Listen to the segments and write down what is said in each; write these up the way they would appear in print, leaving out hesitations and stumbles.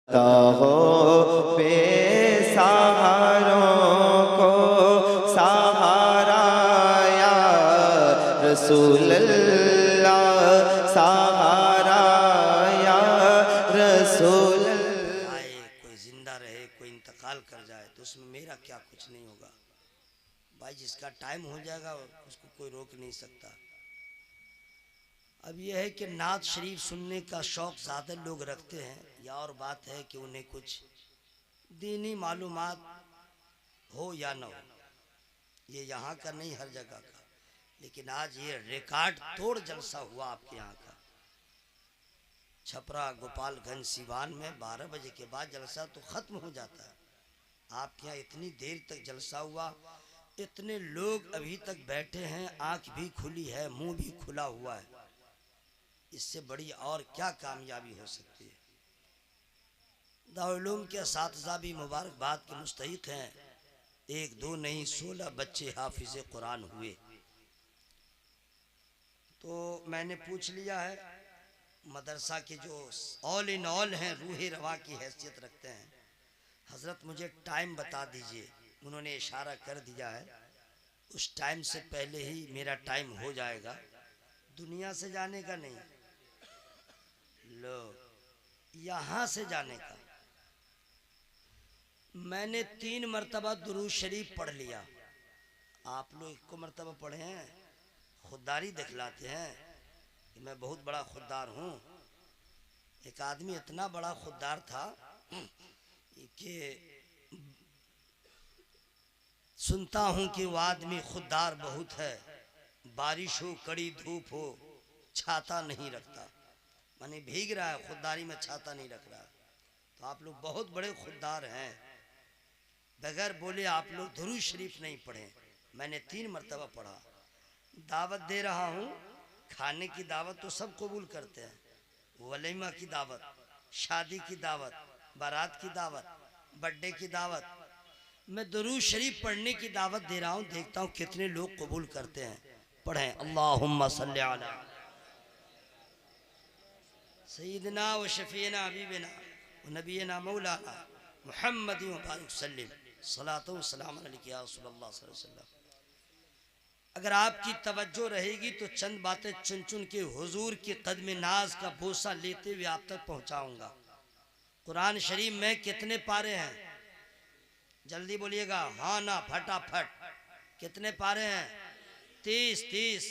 हो बेसहारों को सहारा या रसूल अल्लाह, सहारा या रसूल अल्लाह। आए कोई जिंदा रहे कोई इंतकाल कर जाए तो उसमें मेरा क्या कुछ नहीं होगा भाई, जिसका टाइम हो जाएगा उसको कोई रोक नहीं सकता। अब यह है कि नात शरीफ सुनने का शौक़ ज़्यादा लोग रखते हैं, या और बात है कि उन्हें कुछ दीनी मालूमात हो या न हो, ये यहाँ का नहीं हर जगह का। लेकिन आज ये रिकॉर्ड तोड़ जलसा हुआ आपके यहाँ का, छपरा गोपालगंज सिवान में 12 बजे के बाद जलसा तो ख़त्म हो जाता है। आपके यहाँ इतनी देर तक जलसा हुआ, इतने लोग अभी तक बैठे हैं, आँख भी खुली है, मुंह भी खुला हुआ है। इससे बड़ी और क्या कामयाबी हो सकती है। दारुल उलूम के असातिज़ा भी मुबारकबाद के मुस्तहिक़ हैं। 1 2 नहीं 16 बच्चे हाफिज़ कुरान हुए। तो मैंने पूछ लिया है, मदरसा के जो ऑल इन ऑल हैं, रूह रवा की हैसियत रखते हैं, हज़रत मुझे टाइम बता दीजिए। उन्होंने इशारा कर दिया है, उस टाइम से पहले ही मेरा टाइम हो जाएगा, दुनिया से जाने का नहीं, लो यहाँ से जाने का। मैंने 3 मरतबा दुरूद शरीफ पढ़ लिया। आप लोग 1 मरतबा पढ़े हैं, खुददारी दिखलाते हैं कि मैं बहुत बड़ा खुददार हूँ। एक आदमी इतना बड़ा खुददार था कि सुनता हूँ कि वो आदमी खुददार बहुत है, बारिश हो कड़ी धूप हो छाता नहीं रखता, माने भीग रहा है खुददारी में, छाता नहीं रख रहा। तो आप लोग बहुत बड़े खुददार हैं, बगैर बोले आप लोग दुरूद शरीफ नहीं पढ़े। मैंने 3 मरतबा पढ़ा। दावत दे रहा हूँ, खाने की दावत तो सब कबूल करते हैं, वलीमा की दावत, शादी की दावत, बारात की दावत, बर्थडे की दावत, मैं दुरूद शरीफ पढ़ने की दावत दे रहा हूँ, देखता हूँ कितने लोग कबूल करते हैं। पढ़ें अल्लाहुम्मा सल्ली अला सय्यिदना व शफीना हबीबना व नबीना मौलाना मुहम्मद व बारिक सल्लिम सलातो व सलाम अलैका या रसूलल्लाह सल्लल्लाहु अलैहि वसल्लम। अगर आपकी तवज्जो रहेगी तो चंद बातें चुन चुन के हुजूर के कदम नाज का बोसा लेते हुए आप तक पहुँचाऊँगा। कुरान शरीफ में कितने पारे हैं? जल्दी बोलिएगा, हाँ ना फटाफट। कितने पारे हैं? 30।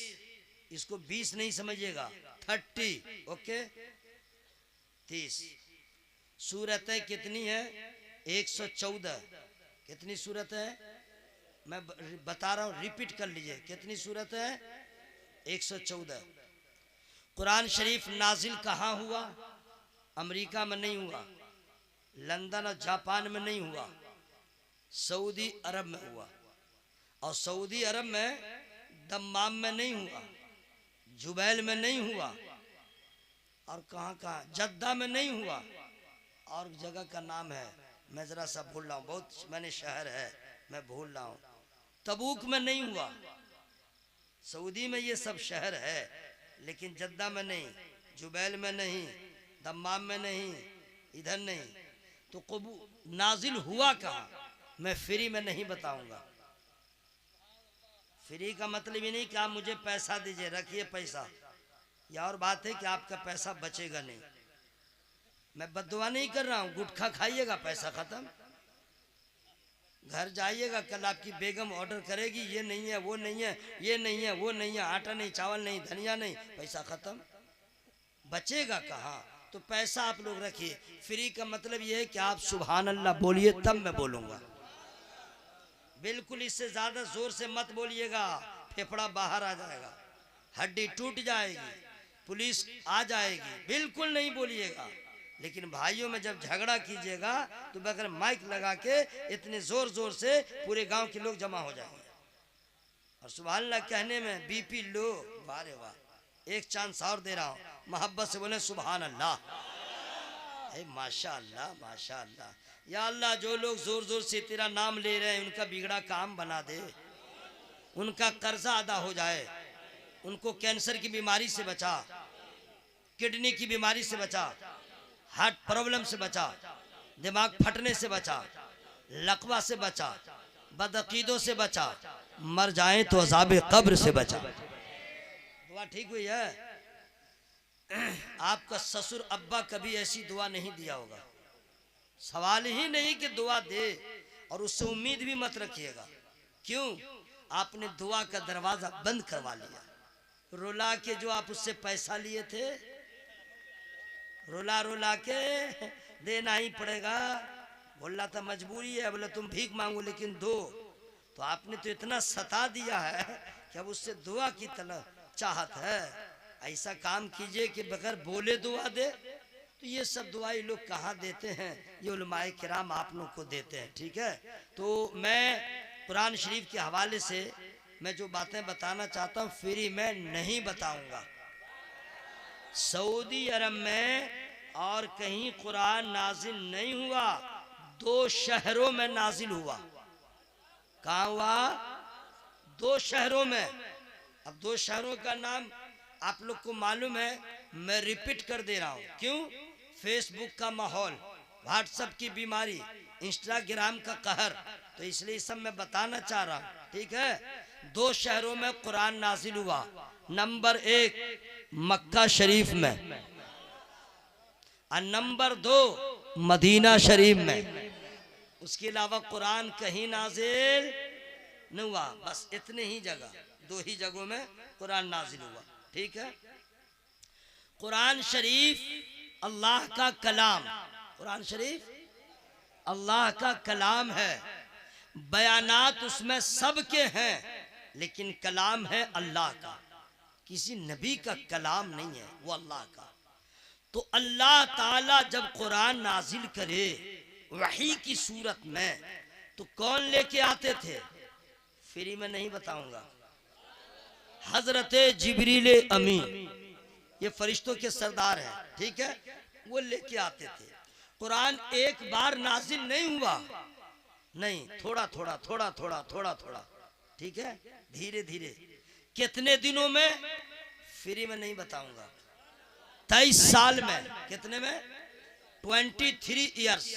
इसको 20 नहीं समझिएगा, 30। ओके, 30। सूरतें कितनी है? 114। कितनी सूरत है? मैं बता रहा हूँ, रिपीट कर लीजिए, कितनी सूरत है? 114। कुरान शरीफ नाजिल कहाँ हुआ? अमेरिका में नहीं हुआ, लंदन और जापान में नहीं हुआ, सऊदी अरब में हुआ। और सऊदी अरब में दम्माम में नहीं हुआ, जुबैल में नहीं हुआ, और कहाँ जद्दा में नहीं हुआ, और जगह का नाम है मैं ज़रा सा भूल रहा हूँ, बहुत मैंने शहर है मैं भूल रहा हूँ। तबूक में नहीं हुआ। सऊदी में ये सब शहर है, लेकिन जद्दा में नहीं, जुबैल में नहीं, दम्माम में नहीं, इधर नहीं। तो कबू नाजिल हुआ कहाँ? मैं फ्री में नहीं बताऊंगा। फ्री का मतलब ही नहीं कि आप मुझे पैसा दीजिए, रखिए पैसा, या और बात है कि आपका पैसा बचेगा नहीं। मैं बद्दुआ नहीं कर रहा हूँ, गुटखा खाइएगा पैसा खत्म, घर जाइएगा, कल आपकी बेगम ऑर्डर करेगी ये नहीं है वो नहीं है, ये नहीं है वो नहीं है, आटा नहीं चावल नहीं धनिया नहीं, पैसा खत्म, बचेगा कहाँ? तो पैसा आप लोग रखिए। फ्री का मतलब ये है कि आप सुभान अल्लाह बोलिए तब मैं बोलूँगा, बिल्कुल इससे ज़्यादा ज़ोर से मत बोलिएगा, फेफड़ा बाहर आ जाएगा, हड्डी टूट जाएगी, पुलिस आ जाएगी, बिल्कुल नहीं बोलिएगा। लेकिन भाइयों में जब झगड़ा कीजिएगा तो बगैर माइक लगा के इतने जोर जोर से पूरे गांव के लोग जमा हो जाएंगे, और सुभान अल्लाह कहने में बीपी लो। वारे वाह, एक चांस और दे रहा हूँ, मोहब्बत से बोले सुभान अल्लाह, माशा अल्लाह माशा अल्लाह। या अल्लाह, जो लोग जोर जोर से तेरा नाम ले रहे हैं उनका बिगड़ा काम बना दे, उनका कर्जा अदा हो जाए, उनको कैंसर की बीमारी से बचा, किडनी की बीमारी से बचा, हार्ट प्रॉब्लम से बचा, दिमाग फटने से बचा, लकवा से बचा, बदअकीदों से बचा, मर जाए तो अज़ाब कब्र से बचा। दुआ ठीक हुई है? आपका ससुर अब्बा कभी ऐसी दुआ नहीं दिया होगा, सवाल ही नहीं कि दुआ दे, और उससे उम्मीद भी मत रखिएगा। क्यों? आपने दुआ का दरवाजा बंद करवा लिया। रुला के जो आप उससे पैसा लिए थे, रुला रुला के देना ही पड़ेगा। बोल रहा था मजबूरी है, बोले तुम भीख मांगो लेकिन दो। तो आपने तो इतना सता दिया है कि अब उससे दुआ की तलब चाहत है। ऐसा काम कीजिए कि बगैर बोले दुआ दे। तो ये सब दुआई लोग कहाँ देते हैं? ये उलमाए किराम आप लोग को देते हैं। ठीक है, तो मैं कुरान शरीफ के हवाले से मैं जो बातें बताना चाहता हूँ फ्री में नहीं बताऊंगा। सऊदी अरब में और कहीं कुरान नाजिल नहीं हुआ, 2 शहरों में नाजिल हुआ। कहाँ हुआ? 2 शहरों में। अब 2 शहरों का नाम आप लोग को मालूम है, मैं रिपीट कर दे रहा हूँ। क्यों? फेसबुक का माहौल, व्हाट्सएप की बीमारी, इंस्टाग्राम का कहर, तो इसलिए सब मैं बताना चाह रहा हूँ। ठीक है, 2 शहरों में कुरान नाजिल हुआ। नंबर 1 मक्का शरीफ में, और नंबर 2 मदीना शरीफ में। उसके अलावा कुरान कहीं नाजिल नहीं हुआ। बस इतने ही जगह, 2 ही जगहों में कुरान नाजिल हुआ। ठीक है, कुरान शरीफ अल्लाह का कलाम, कुरान शरीफ अल्लाह का कलाम है। बयानात उसमें सबके हैं, लेकिन कलाम है अल्लाह का। किसी नबी का कलाम नहीं है, वो अल्लाह का। तो अल्लाह ताला जब कुरान नाजिल करे वही की सूरत में, तो कौन लेके आते थे? फ्री में नहीं बताऊंगा। हजरत जिब्रील अमी, ये फरिश्तों के सरदार हैं। ठीक है, वो लेके आते थे। कुरान एक बार नाजिल नहीं हुआ, नहीं, थोड़ा थोड़ा थोड़ा थोड़ा थोड़ा थोड़ा। ठीक है, धीरे धीरे। कितने दिनों में? फ्री में नहीं बताऊंगा। 23 साल में। कितने में? 23 ईयर्स,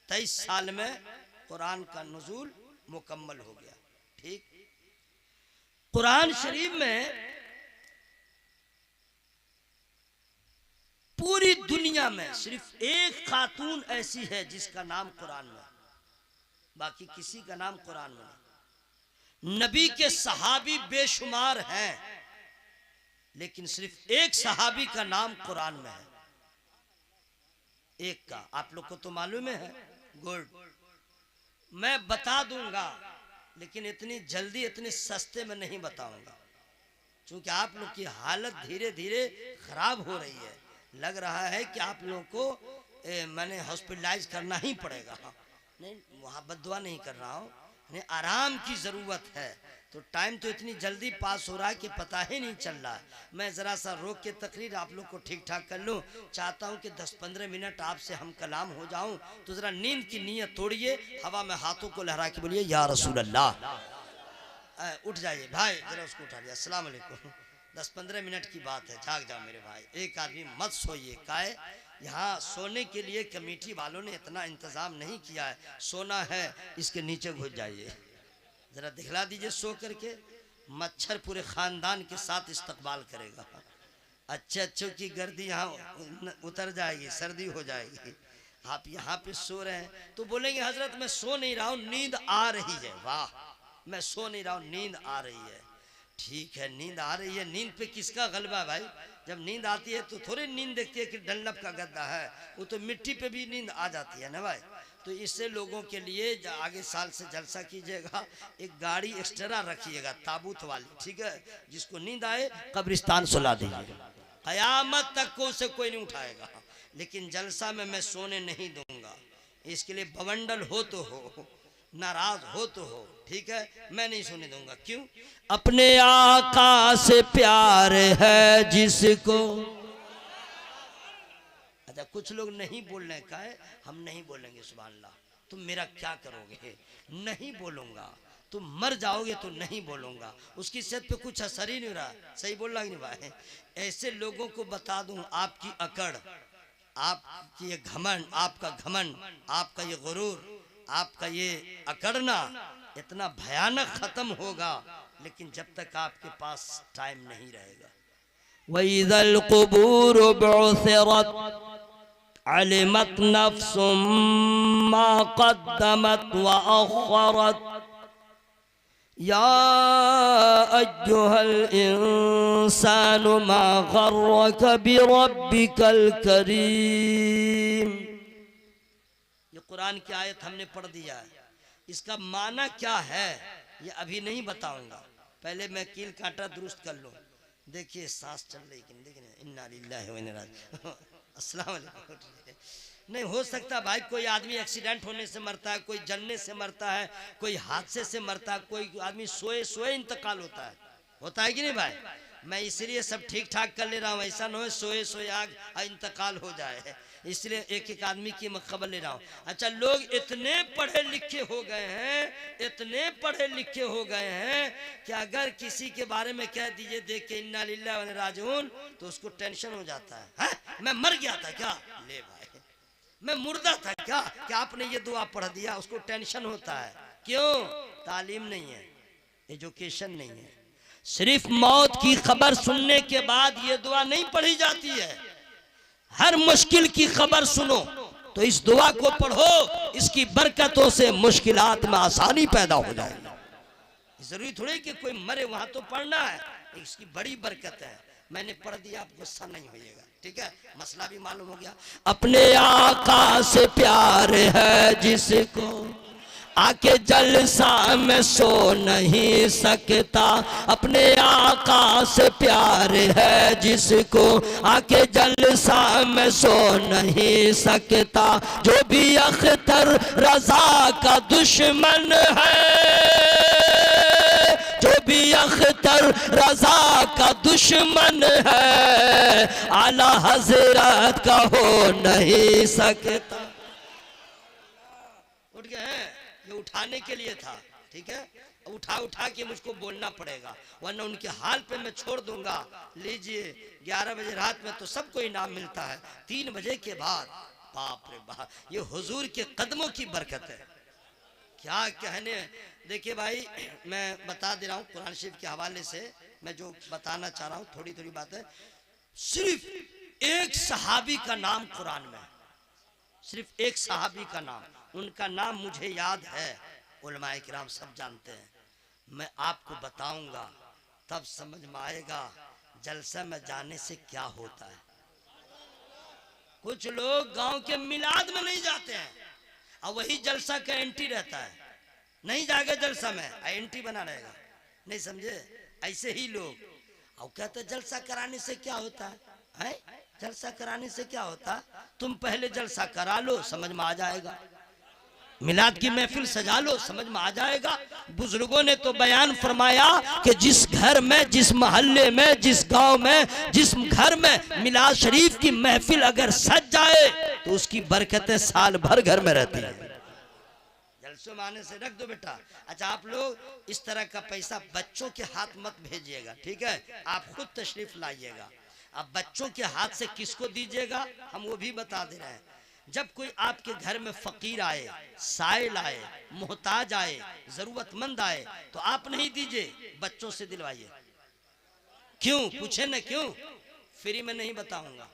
23 साल में कुरान का नुज़ूल मुकम्मल हो गया। ठीक, कुरान शरीफ में पूरी दुनिया में सिर्फ एक खातून ऐसी है जिसका नाम कुरान में, बाकी किसी का नाम कुरान में नहीं। नबी के सहाबी बेशुमार हैं, लेकिन सिर्फ एक सहाबी का नाम कुरान में है। एक का आप लोग को तो मालूम है। गुड, मैं बता दूंगा, लेकिन इतनी जल्दी इतने सस्ते में नहीं बताऊंगा, क्योंकि आप लोग की हालत धीरे धीरे खराब हो रही है। लग रहा है कि आप लोगों को मैंने हॉस्पिटलाइज करना ही पड़ेगा। नहीं, वहाँ बद्दुआ नहीं कर रहा हूँ, आराम की ज़रूरत है। तो टाइम तो इतनी जल्दी पास हो रहा है कि पता ही नहीं चल रहा है। मैं ज़रा सा रोक के तकरीर आप लोग को ठीक ठाक कर लूँ। चाहता हूँ कि 10-15 मिनट आपसे हम कलाम हो जाऊँ। तो ज़रा नींद की नीयत तोड़िए, हवा में हाथों को लहरा के बोलिए या रसूल अल्लाह। उठ जाइए भाई, ज़रा उसको उठा लिया। अस्सलाम वालेकुम। 10-15 मिनट की बात है, जाग जाओ मेरे भाई। एक आदमी मत सोइए, काहे? यहाँ सोने के लिए कमेटी वालों ने इतना इंतज़ाम नहीं किया है। सोना है, इसके नीचे घुस जाइए। ज़रा दिखला दीजिए सो करके, मच्छर पूरे ख़ानदान के साथ इस्तकबाल करेगा। अच्छे अच्छों की गर्दी यहाँ उतर जाएगी, सर्दी हो जाएगी। आप यहाँ पे सो रहे हैं तो बोलेंगे हजरत मैं सो नहीं रहा हूँ, नींद आ रही है। वाह, मैं सो नहीं रहा हूँ, नींद आ रही है। ठीक है, नींद आ रही है। नींद पे किसका गलबा भाई? जब नींद आती है तो थोड़ी नींद देखती है कि डल्लप का गद्दा है, वो तो मिट्टी पे भी नींद आ जाती है ना भाई। तो इससे लोगों के लिए आगे साल से जलसा कीजिएगा, एक गाड़ी एक्स्ट्रा रखिएगा ताबूत वाली। ठीक है, जिसको नींद आए कब्रिस्तान सुला दीजिए, कयामत तक को उसे कोई नहीं उठाएगा। लेकिन जलसा में मैं सोने नहीं दूंगा। इसके लिए बवंडल हो तो हो, नाराज हो तो हो, ठीक है, मैं नहीं सोने दूंगा। क्यों? अपने आका से प्यार है जिसको। अच्छा, कुछ लोग नहीं बोल रहे, का है हम नहीं बोलेंगे सुभान अल्लाह। तुम मेरा क्या करोगे? नहीं बोलूंगा। तुम मर जाओगे तो नहीं बोलूंगा। उसकी सेहत पे कुछ असर ही नहीं रहा। सही बोल रहा नहीं भाई? ऐसे लोगों को बता दूं आपकी अकड़, आपकी ये घमंड, आपका घमंड, आपका ये गुरूर, आपका ये अकड़ना इतना भयानक खत्म होगा, लेकिन जब तक आपके पास टाइम नहीं रहेगा। वइज़ल क़ुबूर बुअसिरत अलिमत नफ्सुम मा क़द्दमत व अख़रत या अय्युहल इंसानु मा गर्रक बिरब्बिकल करीम। ये कुरान की आयत हमने पढ़ दिया है, इसका माना क्या है ये अभी नहीं बताऊंगा, पहले मैं कील कांटा दुरुस्त कर लूं। देखिए सांस चल रही कि देखिए, इन्ना लिल्लाहि व इन्ना इलैहि राजिऊन। अस्सलाम वालेकुम। नहीं हो सकता भाई, कोई आदमी एक्सीडेंट होने से मरता है, कोई जलने से मरता है, कोई हादसे से मरता है, कोई आदमी सोए सोए इंतकाल होता है कि नहीं भाई? मैं इसलिए सब ठीक ठाक कर ले रहा हूँ, ऐसा न हो सोए सोए आग इंतकाल हो जाए, इसलिए एक एक आदमी की मैं खबर ले रहा हूँ। अच्छा, लोग इतने पढ़े लिखे हो गए हैं, इतने पढ़े लिखे हो गए हैं कि अगर किसी के बारे में कह दीजिए देख के इन्ना लिल्लाहि व इन्ना राजिऊन, तो उसको टेंशन हो जाता है। मैं मर गया था क्या? ले भाई, मैं मुर्दा था क्या कि आपने ये दुआ पढ़ दिया? उसको टेंशन होता है। क्यों? तालीम नहीं है, एजुकेशन नहीं है। सिर्फ मौत की खबर सुनने के बाद ये दुआ नहीं पढ़ी जाती है। हर मुश्किल की खबर सुनो तो इस दुआ को पढ़ो, इसकी बरकतों से मुश्किलात में आसानी पैदा हो जाएगी। जरूरी थोड़ी कि कोई मरे वहां तो पढ़ना है, इसकी बड़ी बरकत है। मैंने पढ़ दिया, आप गुस्सा नहीं होइएगा, ठीक है? मसला भी मालूम हो गया। अपने आका से प्यार है जिसको आके जलसा में सो नहीं सकता, अपने आका से प्यार है जिसको आके जलसा में सो नहीं सकता, जो भी अख्तर रजा का दुश्मन है, जो भी अख्तर रजा का दुश्मन है, आला हजरत का हो नहीं सकता। उठ गए हैं, ये उठाने के लिए था, ठीक है? उठा उठा के मुझको बोलना पड़ेगा, वरना उनके हाल पे मैं छोड़ दूंगा। लीजिए 11 बजे रात में तो सबको इनाम मिलता है, 3 बजे के बाद बाप रे बाप, ये हुजूर के कदमों की बरकत है। क्या कहने। देखिए भाई, मैं बता दे रहा हूँ कुरान शरीफ के हवाले से, मैं जो बताना चाह रहा हूँ थोड़ी थोड़ी बात है। सिर्फ एक सहाबी का नाम कुरान में, सिर्फ एक सहाबी का नाम, उनका नाम मुझे याद है, उलमाए किराम सब जानते हैं। मैं आपको बताऊंगा तब समझ में आएगा जलसा में जाने से क्या होता है। कुछ लोग गांव के मिलाद में नहीं जाते हैं और वही जलसा का एंट्री रहता है, नहीं जाएगा जलसा में, एंट्री बना रहेगा, नहीं समझे? ऐसे ही लोग और कहते जलसा कराने से क्या होता है? जलसा कराने से क्या होता? तुम पहले जलसा करा लो, समझ में आ जाएगा। मिलाद की महफिल सजा लो, समझ में आ जाएगा। बुजुर्गों ने तो बयान फरमाया कि जिस घर में, जिस मोहल्ले में, जिस गांव में, जिस घर में मिलाद शरीफ की महफिल अगर सज जाए तो उसकी बरकतें साल भर घर में रहती है। जलसों माने से रख दो बेटा। अच्छा, आप लोग इस तरह का पैसा बच्चों के हाथ मत भेजिएगा, ठीक है? आप खुद तशरीफ लाइएगा। अब बच्चों के हाथ से किसको दीजिएगा हम वो भी बता दे रहे हैं। जब कोई आपके घर में फकीर आए, साइल आए, मोहताज आए, जरूरतमंद आए, तो आप नहीं दीजिए, बच्चों से दिलवाइए। क्यों? पूछे न क्यों? फ्री में नहीं बताऊंगा,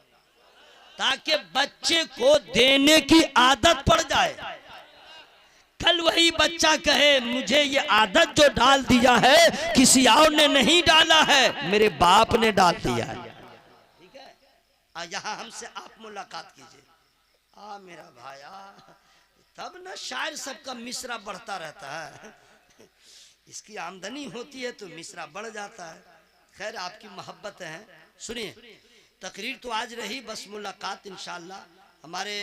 ताकि बच्चे को देने की आदत पड़ जाए। कल वही बच्चा कहे मुझे ये आदत जो डाल दिया है किसी और ने नहीं डाला है, मेरे बाप ने डाल दिया है। ठीक है? यहाँ हमसे आप मुलाकात कीजिए। मेरा भाया, तब ना शायर सबका मिसरा बढ़ता रहता है। इसकी आमदनी होती है तो मिसरा बढ़ जाता है। खैर, आपकी मोहब्बत है। सुनिए, तकरीर तो आज रही, बस मुलाकात इंशाल्लाह। हमारे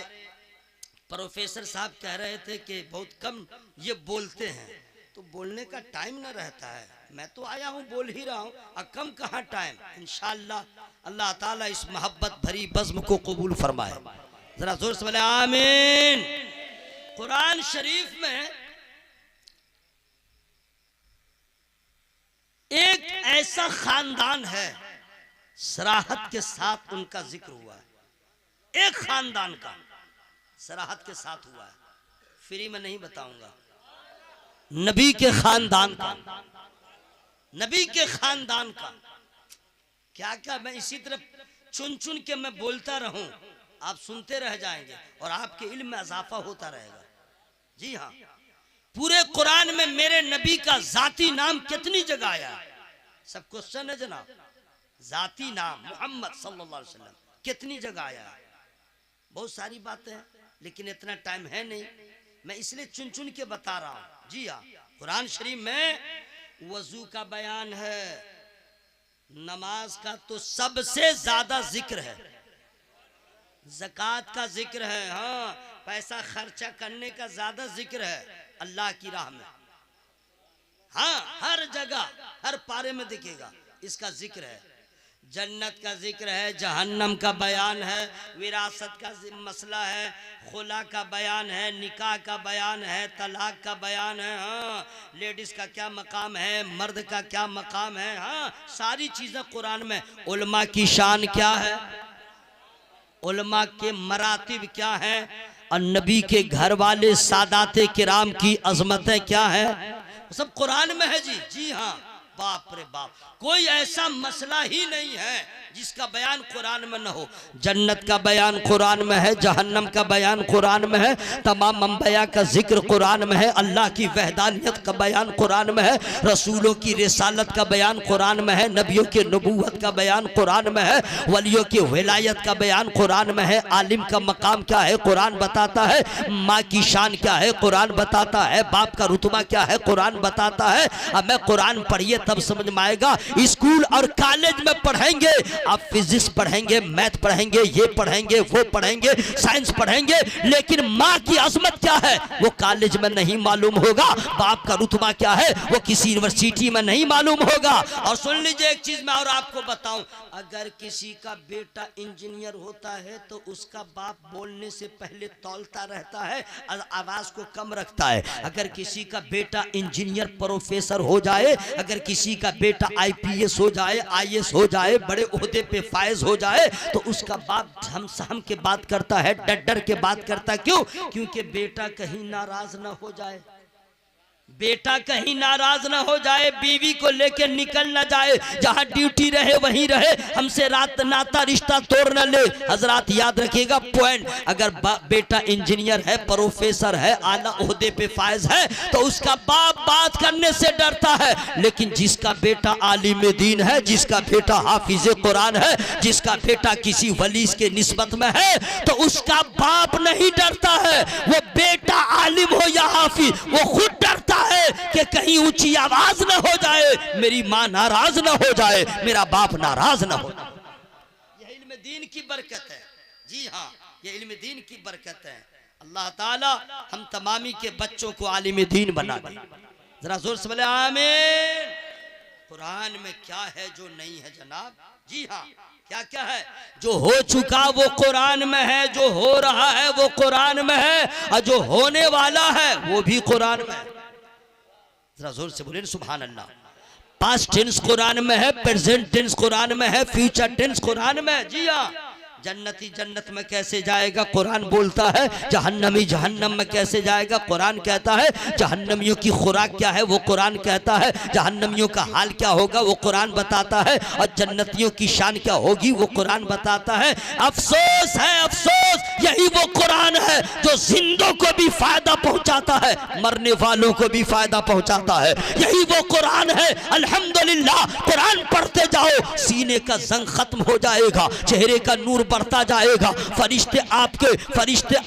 प्रोफेसर साहब कह रहे थे कि बहुत कम ये बोलते हैं, तो बोलने का टाइम ना रहता है। मैं तो आया हूँ, बोल ही रहा हूँ, और कम कहाँ टाइम। इंशाल्लाह अल्लाह ताला इस मोहब्बत भरी बज़्म को कबूल फरमाए। जरा जोर से बोले आमीन। कुरान शरीफ में एक ऐसा खानदान है, सराहत के साथ उनका जिक्र हुआ है। एक खानदान का सराहत के साथ हुआ है, फ्री में नहीं बताऊंगा। नबी के खानदान का, नबी के खानदान का क्या क्या, मैं इसी तरह चुन चुन के मैं बोलता रहूं, आप सुनते रह जाएंगे और आपके इल्म में इजाफा होता रहेगा। जी हाँ, पूरे कुरान में मेरे नबी का जाती नाम कितनी जगह आया है? सब क्वेश्चन है जनाब, जाती नाम मोहम्मद सल्लल्लाहु अलैहि वसल्लम कितनी जगह आया है? बहुत सारी बातें हैं, लेकिन इतना टाइम है नहीं, मैं इसलिए चुन चुन के बता रहा हूं। जी हाँ, कुरान शरीफ में वजू का बयान है, नमाज का तो सबसे ज्यादा जिक्र है, ज़कात का जिक्र है, हाँ पैसा खर्चा करने का ज्यादा जिक्र है अल्लाह की राह में, हाँ हर जगह हर पारे में दिखेगा इसका जिक्र है। जन्नत का जिक्र है, जहन्नम का बयान है, विरासत का मसला है, खुला का बयान है, निकाह का बयान है, तलाक का बयान है, हाँ लेडीज का क्या मकाम है, मर्द का क्या मकाम है, हाँ सारी चीजें कुरान में। उलमा की शान क्या है, उलमा के मरातिब क्या है, और नबी के घर वाले सादाते किराम की अजमतें क्या है, सब कुरान में है जी। जी हाँ, बाप रे बाप, कोई ऐसा मसला ही नहीं है जिसका बयान कुरान में न हो। जन्नत का बयान कुरान में है, जहन्नम का बयान कुरान में है, तमाम अंबिया का जिक्र कुरान में है, अल्लाह की वहदानियत का बयान कुरान में है, रसूलों की रिसालत का बयान कुरान में है, नबियों के नबूवत का बयान कुरान में है, वलियों की विलायत का बयान कुरान में है, आलिम का मकाम क्या है कुरान बताता है, माँ की शान क्या है कुरान बताता है, बाप का रुतबा क्या है कुरान बताता है। अब मैं कुरान पढ़िए तब समझ में आएगा। स्कूल और कॉलेज में पढ़ेंगे, आप फिजिक्स पढ़ेंगे, मैथ पढ़ेंगे, ये पढ़ेंगे, वो पढ़ेंगे, साइंस पढ़ेंगे, लेकिन माँ की अजमत क्या है वो कॉलेज में नहीं मालूम होगा, बाप का रुतबा क्या है वो किसी यूनिवर्सिटी में नहीं मालूम होगा। और सुन लीजिए एक चीज मैं और आपको बताऊं, अगर किसी का बेटा इंजीनियर होता है तो उसका बाप बोलने से पहले तौलता रहता है, आवाज को कम रखता है। अगर किसी का बेटा इंजीनियर प्रोफेसर हो जाए, अगर किसी का बेटा आईपीएस हो जाए, आईएएस हो जाए, बड़े ओहदे पे फायज हो जाए, तो उसका बाप हम सहम के बात करता है, डर डर के बात करता है। क्यों? क्योंकि बेटा कहीं नाराज ना हो जाए, बेटा कहीं नाराज ना हो जाए, बीवी को लेके निकल ना जाए, जहां ड्यूटी रहे वहीं रहे, हमसे रात नाता रिश्ता तोड़ न ले। हजरात याद रखिएगा पॉइंट, अगर बेटा इंजीनियर है, प्रोफेसर है, आला ओहदे पे फायज है, तो उसका बाप बात करने से डरता है। लेकिन जिसका बेटा आलिम दीन है, जिसका बेटा हाफिज कुरान है, जिसका बेटा किसी वली के निस्बत में है, तो उसका बाप नहीं डरता है। वो बेटा आलिम हो या हाफिज, वो खुद डरता है कि कहीं ऊंची आवाज ना हो जाए, मेरी मां नाराज ना हो जाए, मेरा बाप नाराज ना हो। यह इल्म दीन की बरकत है। जी हाँ, ये इल्म दीन की बरकत है। अल्लाह ताला हम तमामी के बच्चों को आलिम दीन बना दे। जरा जोर से बोले आमीन। कुरान में क्या है जो नहीं है जनाब? जी हाँ, क्या क्या है? जो हो चुका वो कुरान में है, जो हो रहा है वो कुरान में है, और जो होने वाला है वो भी कुरान में है। जरा जोर से बोले सुभान अल्लाह। पास्ट टेंस कुरान में है, प्रेजेंट टेंस कुरान में है, फ्यूचर टेंस कुरान में है। जी हाँ, जन्नती जन्नत में कैसे जाएगा कुरान बोलता है, जहन्नमी जहन्नम में कैसे जाएगा कुरान कहता है, जहन्नमियों की खुराक क्या है वो कुरान कहता है, जहन्नमियों का हाल क्या होगा वो कुरान बताता है, और जन्नतियों की शान क्या होगी वो कुरान बताता है। अफसोस है, अफसोस, यही वो कुरान है जो जिंदों को भी फायदा पहुंचाता है, मरने वालों को भी फायदा पहुंचाता है। यही वो कुरान है। अल्हम्दुलिल्लाह, कुरान पढ़ते जाओ, सीने का जंग खत्म हो जाएगा, चेहरे का नूर बढ़ता जाएगा, फरिश्ते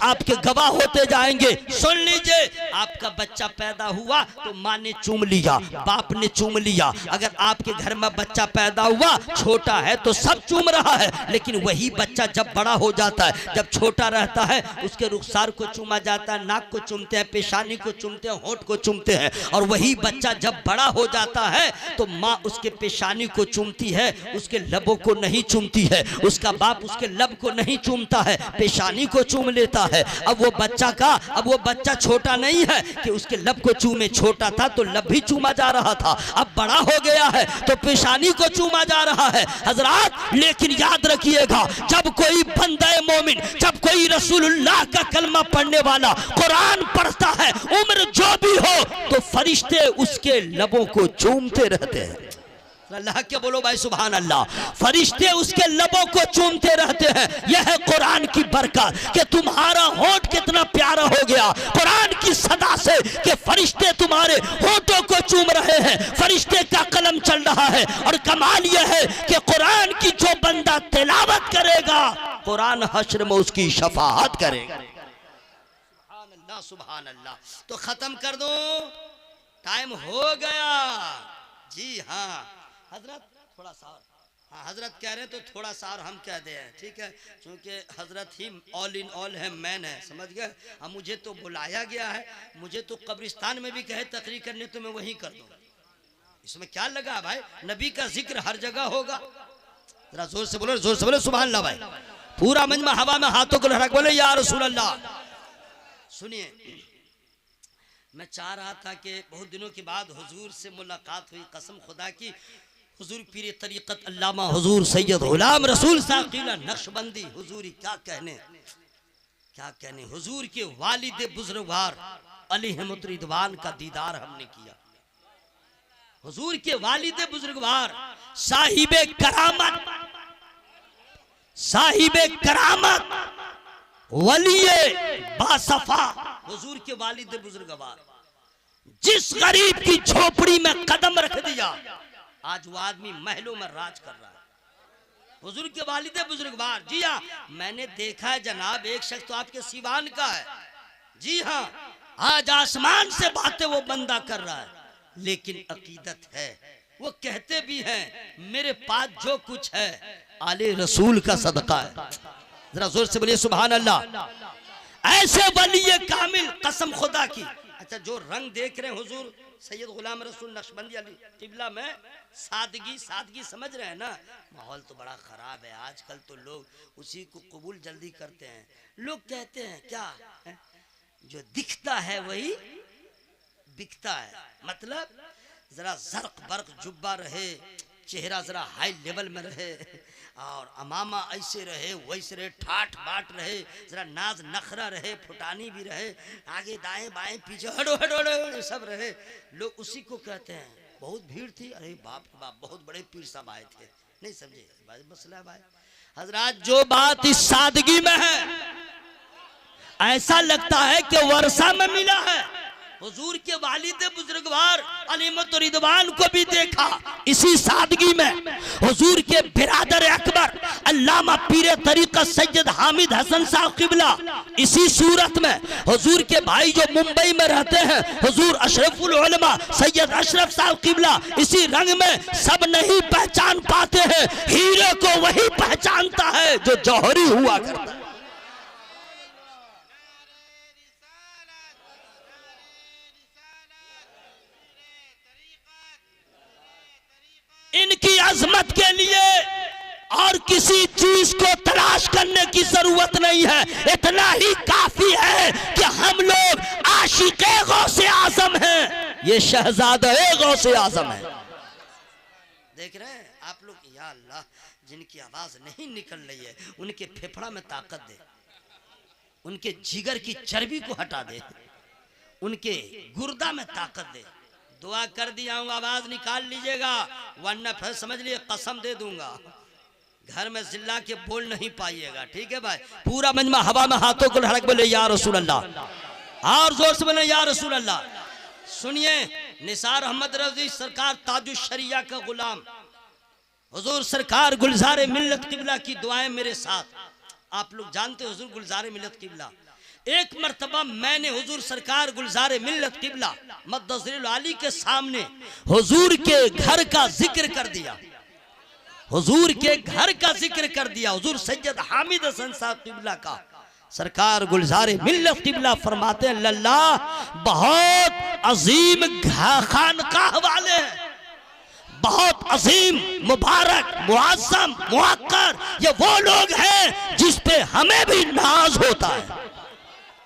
आपके गवाह होते जाएंगे। सुन लीजिए, आपका बच्चा पैदा हुआ तो माँ ने चूम लिया, बाप ने चूम लिया। अगर आपके घर में बच्चा पैदा हुआ, छोटा है तो सब चूम रहा है, लेकिन वही बच्चा जब बड़ा हो जाता है, जब छोटा रहता है, उसके रुखसार को चूमा जाता है, नाक को चूमते हैं, पेशानी को चूमते हैं, होंठ को चूमते हैं। और वही बच्चा जब बड़ा हो जाता है तो माँ उसके पेशानी को चूमती है, उसके लबों को नहीं चूमती है। उसका बाप उसके लब को नहीं चूमता है, पेशानी को चूम लेता है। अब वो बच्चा छोटा नहीं है कि उसके लब को चूमे, छोटा था तो लब भी चूमा जा रहा था, अब बड़ा हो गया है तो पेशानी को चूमा जा रहा है हजरात। लेकिन याद रखिएगा, जब कोई बंदे मोमिन, जब कोई रसूलुल्लाह का कलमा पढ़ने वाला कुरान पढ़ता है, उम्र जो भी हो, तो फरिश्ते उसके लबों को चूमते रहते हैं। अल्लाह के बोलो भाई सुभान अल्लाह। फरिश्ते उसके लबों को चूमते रहते हैं। यह है कुरान की बरकत कि तुम्हारा होंठ कितना प्यारा हो गया कुरान की सदा से, कि फरिश्ते तुम्हारे होंठों को चूम रहे हैं, फरिश्ते का कलम चल रहा है। और कमाल यह है कि कुरान की जो बंदा तिलावत करेगा, कुरान हश्र में उसकी शफाअत करेगा। सुभान अल्लाह, सुभान अल्लाह। तो खत्म कर दो, टाइम हो गया। जी हाँ हजरत, थोड़ा सा और, हाँ हजरत कह रहे हैं तो थोड़ा सा और हम कह दे, ठीक है, क्योंकि हजरत ही ऑल इन ऑल है, मैन है, समझ गए। अब मुझे तो बुलाया गया है, मुझे तो कब्रिस्तान में भी कहे तकरीर करने तो मैं वहीं कर दूँ, इसमें क्या लगा भाई, नबी का जिक्र हर जगह होगा। जरा जोर से बोलो सुभान अल्लाह भाई। पूरा मजमा हवा में हाथों को लहरा के बोले या रसूल अल्लाह। सुनिए, मैं चाह रहा था कि बहुत दिनों के बाद हुजूर से मुलाकात हुई, कसम खुदा की, हुजूर पीर तरीक़त अल्लामा हुजूर सैयद गुलाम रसूल साक़िला नक्शबंदी, हुजूरी क्या कहने, हुजूर के वालिद बुजुर्गवार अलैहिमुर रिदवान का दीदार हमने किया। हुजूर के वालिद बुजुर्गवार साहिबे करामत वलिये बासफा, हुजूर के वालिद बुजुर्गवार, जिस गरीब की झोपड़ी में कदम रख दिया, आज वो आदमी महलों में राज कर रहा है। हुजूर के वालिद बुजुर्गवार, जी हाँ, मैंने देखा है जनाब, एक शख्स तो आपके सीवान का है, जी हाँ, आज आसमान से बातें वो बंदा कर रहा है, लेकिन अकीदत है, वो कहते भी हैं मेरे पास जो कुछ है आले रसूल का सदका है। जरा जोर से बोलिए सुभान अल्लाह। ऐसे वली कामिल, कसम खुदा की। अच्छा, जो रंग देख रहे हैं हुजूर सैयद गुलाम रसूल नक्शबंदी अली टिबला में, सादगी समझ रहे हैं ना। माहौल तो बड़ा खराब है आजकल, तो लोग उसी को कबूल जल्दी करते हैं। लोग कहते हैं क्या है? जो दिखता है वही बिकता है, मतलब जरा जर्क बर्क जुब्बा रहे, चेहरा जरा हाई लेवल में रहे, और अमामा ऐसे रहे वैसे रहे, ठाठ बाट रहे, जरा नाज नखरा रहे, फुटानी भी रहे, आगे दाएं बाएं पीछे हड़ो सब रहे, लोग उसी को कहते हैं। बहुत भीड़ थी, अरे बाप रे बाप, बहुत बड़े पीर साहब आए थे, नहीं समझे भाई मसला है भाई। हजरात, जो बात इस सादगी में है, ऐसा लगता है कि वर्षा में मिला है। हुजूर के वालिद बुजुर्गवार अलैहिमुर रिदवान को भी देखा इसी सादगी में। हुजूर के बिरादर अकबर अल्लामा पीर तरीक़त सैयद हामिद हसन साहब क़िबला इसी सूरत में। हुजूर के भाई जो मुंबई में रहते हैं, हुजूर अशरफुल उलमा सैयद अशरफ साहब क़िबला इसी रंग में। सब नहीं पहचान पाते हैं, हीरे को वही पहचानता है जो जौहरी हुआ करता है। इनकी अजमत के लिए और किसी चीज को तलाश करने की जरूरत नहीं है, इतना ही काफी है कि हम लोग आशिक़े गौसे आजम हैं, ये शहजादे गौसे आजम है। देख रहे हैं आप लोग, या अल्लाह, जिनकी आवाज नहीं निकल रही है उनके फेफड़ा में ताकत दे, उनके जिगर की चर्बी को हटा दे, उनके गुर्दा में ताकत दे। दुआ कर दिया हूँ, आवाज निकाल लीजिएगा, वरना फिर समझ लिए कसम दे दूंगा, घर में जिल्ला के बोल नहीं पाइएगा, ठीक है भाई। पूरा मजमा हवा में हाथों को लहरा के बोले या रसूल अल्लाह, और जोर से बोले या रसूल अल्लाह। सुनिए, निसार अहमद रजी सरकार ताजुश शरिया का गुलाम, हुजूर सरकार गुलजार मिल्लत क़िबला की दुआएं मेरे साथ। आप लोग जानते हुजूर गुलजार मिल्लत क़िबला, एक मर्तबा मैंने हुजूर सरकार गुलजार मिल्लत क़िबला मद्दज़िल आली के सामने हुजूर के घर का जिक्र कर दिया, हुजूर के घर का जिक्र कर दिया, हुजूर सैयद हामिद हसन साहब क़िबला का। सरकार गुलजार मिल्लत क़िबला फरमाते हैं, अल्लाह बहुत अजीम खानकाह वाले हैं, बहुत बहुत अजीम, मुबारक, मुआज़्ज़म, मुअक्कर, ये वो लोग हैं जिस पे हमें भी नाज होता है,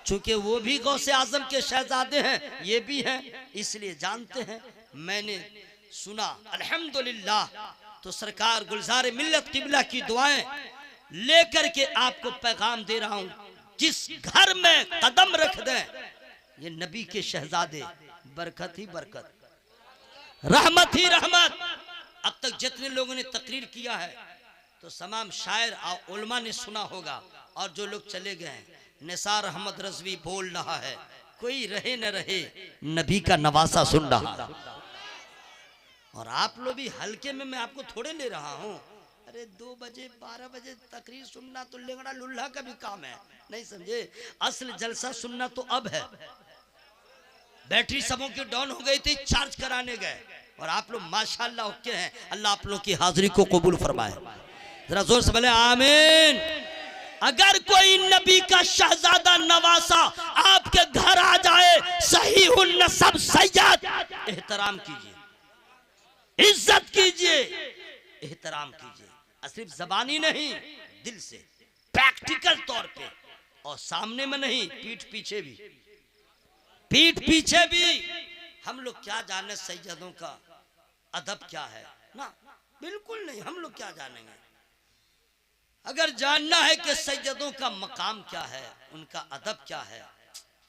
चूंकि वो भी गौसे आजम के शहजादे हैं, ये भी हैं, इसलिए जानते हैं। मैंने सुना अल्हम्दुलिल्लाह, तो सरकार गुलजार मिल्लत किबला की दुआएं लेकर के आपको पैगाम दे रहा हूं, जिस घर में कदम रख दें ये नबी के शहजादे, बरकत ही बरकत, रहमत ही रहमत। अब तक जितने लोगों ने तकरीर किया है तो तमाम शायर और उलमा ने सुना होगा, और जो लोग चले गए हैं, निसार अहमद रज़वी बोल रहा है, कोई रहे न रहे नबी का नवासा सुन रहा है। और आप लोग भी हल्के में, मैं आपको थोड़े ले रहा हूं। अरे 2 बजे 12 बजे तकरीर सुनना तो लेंगड़ा लुल्ला का भी काम है, नहीं समझे? असल जलसा सुनना तो अब है। बैटरी सबों की डाउन हो गई थी, चार्ज कराने गए, और आप लोग माशाल्लाह ओके हैं। अल्लाह आप लोग की हाजिरी को कबूल फरमाए, जरा जोर से बोले आमीन। अगर कोई नबी का शहजादा नवासा आपके घर आ जाए, सही नसब सैयद, एहतराम कीजिए, इज्जत कीजिए, एहतराम कीजिए, सिर्फ जबानी नहीं, दिल से, प्रैक्टिकल तौर पे, और सामने में नहीं, पीठ पीछे भी, पीठ पीछे भी। हम लोग क्या जाने सैयदों का अदब क्या है ना, बिल्कुल नहीं, हम लोग क्या जानेंगे। अगर जानना है कि सैयदों का मकाम क्या है, उनका अदब क्या है,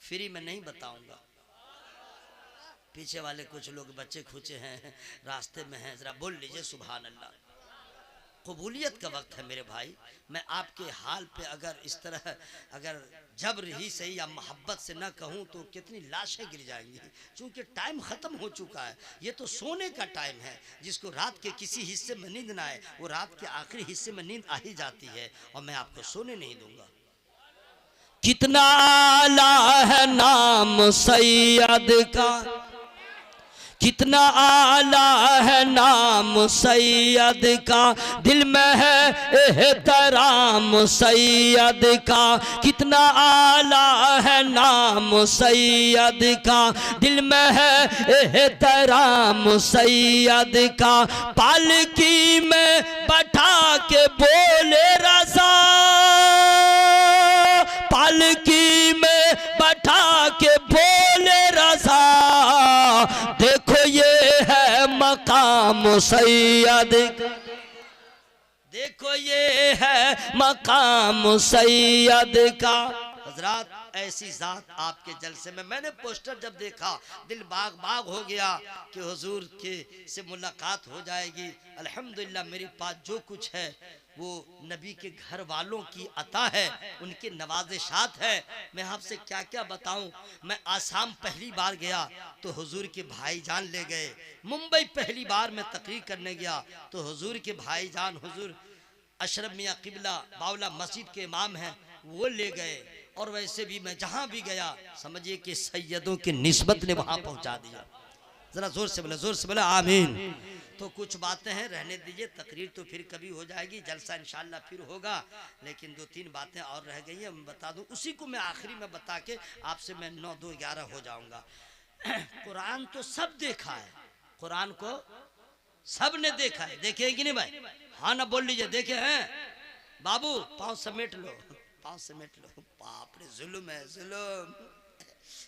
फ्री में नहीं बताऊंगा। पीछे वाले कुछ लोग बच्चे खुचे हैं, रास्ते में हैं, जरा बोल लीजिए सुभान अल्लाह। कबूलियत का वक्त है मेरे भाई। मैं आपके हाल पे अगर इस तरह अगर जबर ही सही या मोहब्बत से ना कहूँ तो कितनी लाशें गिर जाएंगी, क्योंकि टाइम ख़त्म हो चुका है। ये तो सोने का टाइम है। जिसको रात के किसी हिस्से में नींद ना आए, वो रात के आखिरी हिस्से में नींद आ ही जाती है, और मैं आपको सोने नहीं दूंगा। कितना आला है नाम सैयद का, कितना आला है नाम सैयद का, दिल में है एहतराम सैयद का। कितना आला है नाम सैयद का, दिल में है एहतराम सैयद का। पालकी में बैठा के बोले रज़ा, पालकी में बैठा के बोले रज़ा, देखो ये है मकाम सैयद का, देखो ये है मकाम सैयद का। हजरात, ऐसी जात आपके जलसे में, मैंने पोस्टर जब देखा दिल बाग बाग हो गया कि हुजूर के से मुलाकात हो जाएगी। अल्हम्दुलिल्लाह मेरे पास जो कुछ है वो नबी के घर वालों की अता है, उनके नवाज़िशात है। मैं आपसे क्या क्या बताऊं। मैं आसाम पहली बार गया तो हुजूर के भाईजान ले गए। मुंबई पहली बार मैं तकरीर करने गया तो हुजूर के भाईजान, हुजूर अशरफ मियाँ किबला बावला मस्जिद के इमाम हैं, वो ले गए। और वैसे भी मैं जहाँ भी गया, समझिए कि सैयदों की निस्बत ने वहाँ पहुँचा दिया। ज़रा ज़ोर से बोले, ज़ोर से बोले आमीन। तो कुछ बातें हैं, रहने दीजिए, तकरीर तो फिर कभी हो जाएगी, जलसा इंशाल्लाह फिर होगा, लेकिन 2-3 बातें और रह गई हैं, मैं बता दूं। उसी को मैं आखिरी में बता के आपसे मैं 9-2-11 हो जाऊंगा। कुरान तो सब देखा है, कुरान को सब ने देखा है, देखे कि नहीं भाई? हाँ ना बोल लीजिए, देखे हैं? बाबू पाँव समेट लो, पाँव समेट लो। बाप रे, जुल्म है, जुल्म।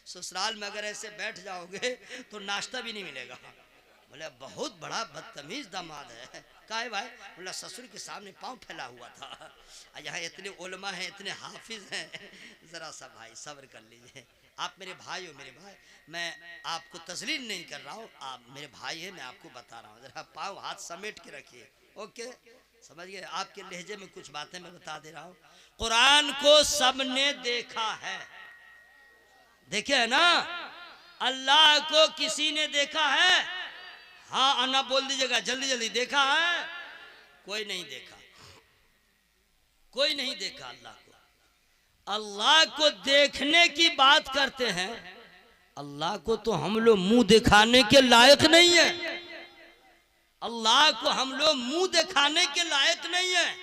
ससुराल में अगर ऐसे बैठ जाओगे तो नाश्ता भी नहीं मिलेगा। बोले बहुत बड़ा बदतमीज दामाद है। का है भाई? बोला ससुर के सामने पाँव फैला हुआ था। यहाँ इतने उलमा हैं, इतने हाफिज हैं, ज़रा सा भाई सब्र कर लीजिए। आप मेरे भाई हो, मेरे भाई, मैं आपको तस्लीम नहीं कर रहा हूँ, आप मेरे भाई हैं, मैं आपको बता रहा हूँ। ज़रा पाँव हाथ समेट के रखिए, ओके? समझ गए? आपके लहजे में कुछ बातें मैं बता दे रहा हूँ। कुरान को सबने देखा है, देखे है ना? अल्लाह को किसी ने देखा है? हाँ अन्ना बोल दीजिएगा जल्दी जल्दी। देखा है? कोई नहीं देखा, कोई नहीं देखा अल्लाह को। अल्लाह को देखने की बात करते हैं, अल्लाह को तो हम लोग मुंह दिखाने के लायक नहीं है। अल्लाह को हम लोग मुंह दिखाने के लायक नहीं है।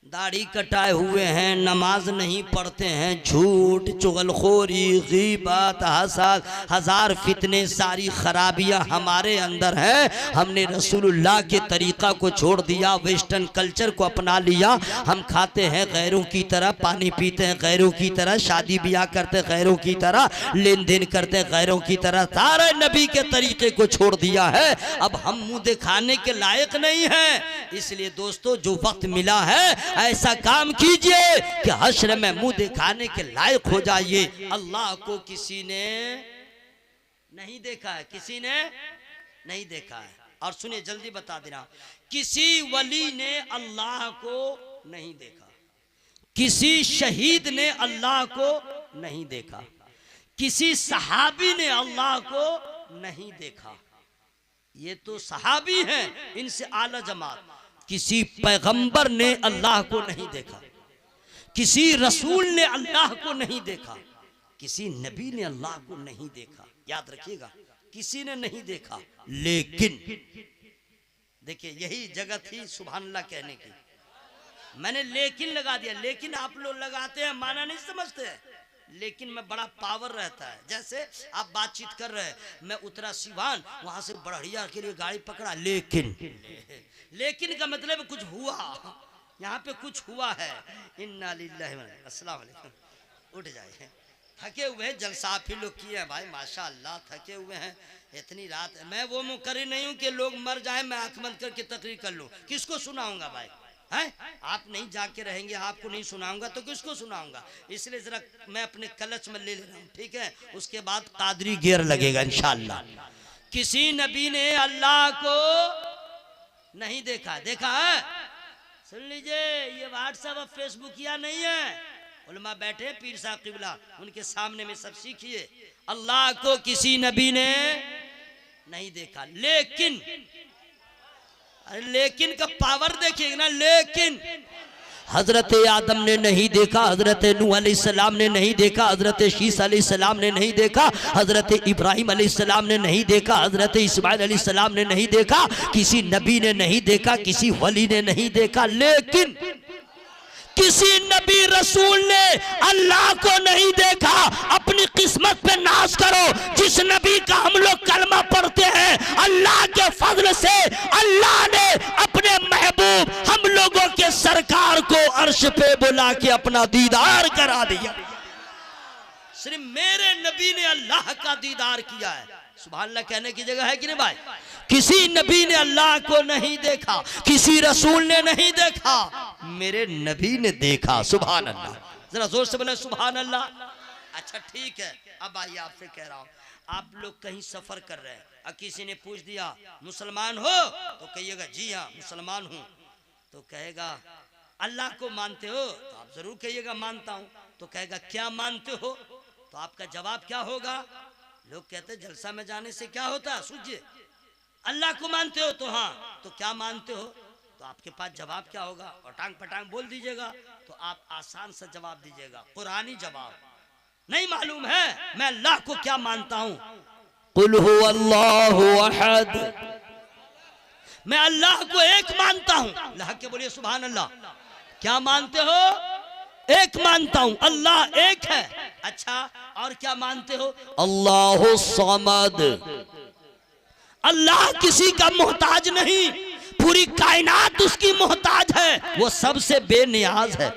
दाढ़ी कटाए हुए हैं, नमाज नहीं पढ़ते हैं, झूठ, चुगलखोरी, गीबत, हसद, हजार फितने, सारी खराबियां हमारे अंदर हैं। हमने रसूलुल्लाह के तरीक़ा को छोड़ दिया, वेस्टर्न कल्चर को अपना लिया। हम खाते हैं गैरों की तरह, पानी पीते हैं गैरों की तरह, शादी ब्याह करते गैरों की तरह, लेन देन करते गैरों की तरह, सारे नबी के तरीक़े को छोड़ दिया है। अब हम मुँह दिखाने के लायक नहीं हैं। इसलिए दोस्तों, जो वक्त मिला है ऐसा काम कीजिए कि हश्र में मुंह दिखाने के लायक हो जाइए। अल्लाह को किसी ने नहीं देखा है, किसी ने नहीं देखा है। और सुनिए, जल्दी बता दे रहा हूं, किसी वली ने अल्लाह को नहीं देखा, किसी शहीद ने अल्लाह को नहीं देखा, किसी सहाबी ने अल्लाह को नहीं देखा। ये तो सहाबी हैं, इनसे आला जमात। किसी पैगंबर ने अल्लाह को नहीं देखा, किसी रसूल ने अल्लाह को नहीं देखा, किसी नबी ने अल्लाह को नहीं देखा। याद रखिएगा, किसी ने नहीं देखा। लेकिन देखिए, यही जगह थी सुभान अल्लाह कहने की। मैंने लेकिन लगा दिया। लेकिन आप लोग लगाते हैं, माना नहीं समझते हैं। लेकिन में बड़ा पावर रहता है। जैसे आप बातचीत कर रहे हैं, मैं उतरा सिवान, वहां से बड़हरिया के लिए गाड़ी पकड़ा, लेकिन का मतलब कुछ हुआ, यहाँ पे कुछ हुआ है। इन्ना लिल्लाहि व इन्ना अस्सलाम वालेकुम। उठ जाइए, थके हुए हैं, जलसा आप ही लोग किए हैं भाई, माशाअल्लाह थके हुए हैं। इतनी रात मैं वो मुकर्री नहीं हूँ कि लोग मर जाए मैं आंख बंद करके तकरीर कर लूँ। किसको सुनाऊंगा भाई? है, आप नहीं जाके रहेंगे, आपको नहीं सुनाऊंगा तो किसको सुनाऊंगा? इसलिए जरा मैं अपने कलच में ले रहा हूँ, ठीक है? उसके बाद कादरी गियर लगेगा इंशाअल्लाह। किसी नबी ने अल्लाह को नहीं देखा। देखा है? सुन लीजिए, ये व्हाट्सएप और फेसबुक या नहीं है। उलमा बैठे, पीर साहब किबला, उनके सामने में सब सीखिए। अल्लाह को किसी नबी ने नहीं देखा। लेकिन का पावर देखिए ना। लेकिन हजरत आदम ने नहीं देखा, हजरत नूह अलैहिस्सलाम ने नहीं देखा, हजरत शीस अलैहिस्सलाम ने नहीं देखा, हजरत इब्राहिम अलैहिस्सलाम ने नहीं देखा, हजरत इस्माइल अलैहिस्सलाम ने नहीं देखा, किसी नबी ने नहीं देखा, किसी वली ने नहीं देखा। लेकिन किसी नबी रसूल ने अल्लाह को नहीं देखा। अपनी किस्मत पे नाज करो। जिस नबी का हम लोग कलमा पढ़ते हैं, अल्लाह के फजल से अल्लाह ने अपने महबूब हम लोगों के सरकार को अर्श पे बुला के अपना दीदार करा दिया। सिर्फ मेरे नबी ने अल्लाह का दीदार किया है। सुभान अल्लाह कहने की जगह है कि नहीं भाई? किसी नबी ने अल्लाह को नहीं देखा, किसी रसूल ने नहीं देखा, मेरे नबी ने देखा। सुभान अल्लाह, जरा जोर से बोले सुभान अल्लाह। अच्छा ठीक है, अब आइए आपसे कह रहा हूँ, आप लोग कहीं सफर कर रहे हैं और किसी ने पूछ दिया मुसलमान हो, तो कहिएगा जी हाँ मुसलमान हूँ। तो कहेगा अल्लाह को मानते हो, तो आप जरूर कहिएगा मानता हूँ। तो कहेगा क्या मानते हो, तो आपका जवाब क्या होगा? लोग कहते हैं जलसा में जाने से क्या होता है, सूझिए। अल्लाह को मानते हो तो हाँ, तो क्या मानते हो? तो आपके पास जवाब क्या होगा? पटांग पटांग बोल दीजिएगा। तो आप आसान सा जवाब दीजिएगा, कुरानी जवाब। नहीं मालूम है मैं अल्लाह को क्या मानता हूँ? कुल हुवल्लाहु अहद, मैं अल्लाह को एक मानता हूँ। अल्लाह के बोलिए सुभान अल्लाह। क्या मानते हो? एक मानता हूँ, अल्लाह एक है। अच्छा, और क्या मानते हो? अल्लाहु समद, अल्लाह किसी का मोहताज नहीं, पूरी कायनात उसकी मोहताज है। वो सबसे बेनियाज है,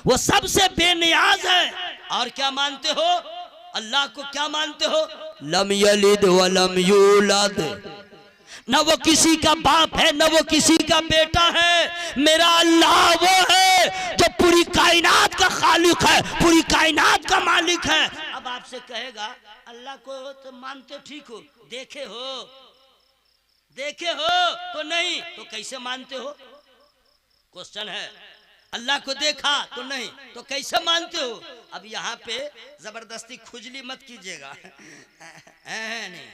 वो सबसे बेनियाज है। और क्या मानते हो? अल्लाह को क्या मानते हो? लम यलिद व लम यूलद, न वो किसी का बाप है न वो किसी का बेटा है। मेरा अल्लाह वो है जो पूरी कायनात का खालिक है, पूरी कायनात का मालिक है। अब आपसे कहेगा अल्लाह को तो मानते ठीक हो, देखे हो तो नहीं, तो कैसे मानते हो? क्वेश्चन है। अल्लाह को देखा तो नहीं, तो कैसे मानते हो? अब यहाँ पे जबरदस्ती खुजली मत कीजिएगा। नहीं,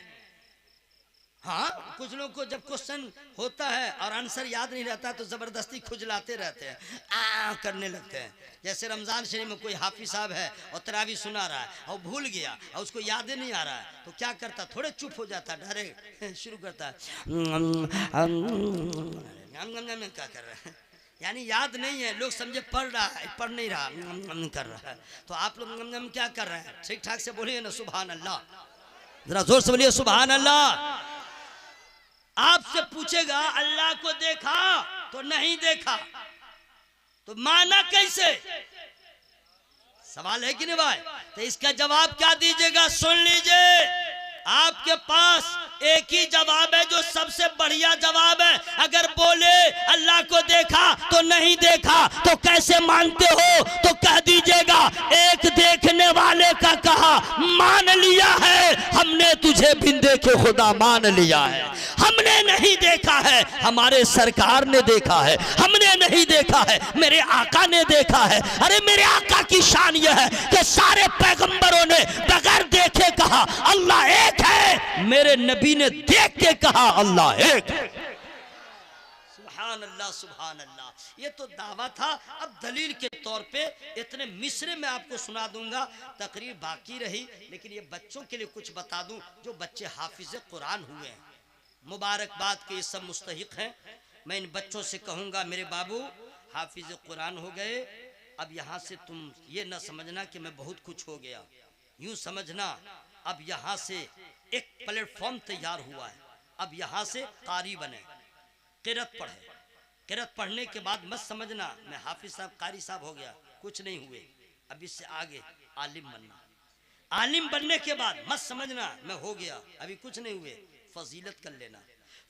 हाँ, कुछ लोगों को जब क्वेश्चन होता है और आंसर याद नहीं रहता तो जबरदस्ती खुजलाते रहते हैं, करने लगते हैं। जैसे रमजान शरीफ में कोई हाफिज साहब है और तरावी सुना रहा है और भूल गया और उसको याद ही नहीं आ रहा है, तो क्या करता? थोड़े चुप हो जाता, डायरेक्ट शुरू करता है क्या कर रहा है, यानी याद नहीं है, लोग समझे पढ़ रहा है, पढ़ नहीं रहा, कर रहा है। तो आप लोग क्या कर रहे हैं? ठीक ठाक से बोलिए ना सुभान अल्लाह, जरा जोर से बोलिए सुभान अल्लाह। आपसे पूछेगा अल्लाह को देखा तो नहीं देखा, तो माना कैसे? सवाल है कि नहीं भाई? तो इसका जवाब क्या दीजिएगा? सुन लीजिए, आपके पास एक ही जवाब है जो सबसे बढ़िया जवाब है। अगर बोले अल्लाह को देखा तो नहीं देखा तो कैसे मानते हो? तो कह दीजिएगा एक देखने वाले का कहा मान लिया है, हमने तुझे बिन देखे खुदा मान लिया है। हमने नहीं देखा है, हमारे सरकार ने देखा है। हमने नहीं देखा है, मेरे आका ने देखा है। अरे मेरे आका की शान यह है कि सारे पैगंबरों ने बगैर देखे कहा अल्लाह एक है, मेरे नबी ने देख के कहा अल्लाह एक है। सुभान अल्लाह सुभान अल्लाह। ये तो दावा था। अब दलील के तौर पे इतने मिसरे में आपको सुना दूंगा, तकरीर बाकी रही, लेकिन ये बच्चों के लिए कुछ बता दूं जो बच्चे हाफिज कुरान हुए हैं। मुबारकबाद के ये सब मुस्तहिक हैं। मैं इन बच्चों से कहूंगा मेरे बाबू हाफिज कुरान हो गए, अब यहाँ से तुम ये न समझना कि मैं बहुत कुछ हो गया, यूं समझना अब यहाँ से एक प्लेटफॉर्म तैयार हुआ है। अब यहाँ से कारी बने, किरत पढ़े, किरत पढ़ने के बाद मत समझना मैं हाफिज साहब कारी साहब हो गया, कुछ नहीं हुए। अब इससे आगे आलिम बनना, आलिम बनने के बाद मत समझना मैं हो गया, अभी कुछ नहीं हुए। फजीलत कर लेना,